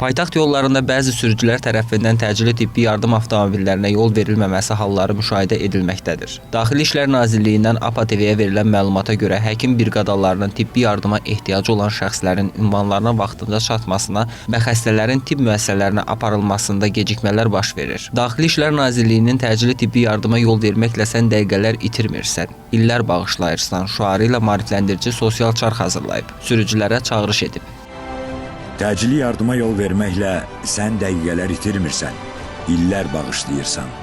Paytaxt yollarında bəzi sürücülər tərəfindən təcili tibbi yardım avtomobillərinə yol verilməməsi halları müşahidə edilməkdədir. Daxili İşlər Nazirliyindən APA TV-yə verilən məlumata görə həkim briqadalarının tibbi yardıma ehtiyacı olan şəxslərin ünvanlarına vaxtında çatmasına və xəstələrin tibb müəssisələrinə aparılmasında gecikmələr baş verir. Daxili İşlər Nazirliyinin təcili tibbi yardıma yol verməklə sən dəqiqələr itirmirsən, illər bağışlayırsan şüarı ilə maarifləndirici sosial çarx hazırlayıb, sürücülərə çağırış edib. Təcili yardıma yol verməklə sən dəqiqələr itirmirsən, illər bağışlayırsan.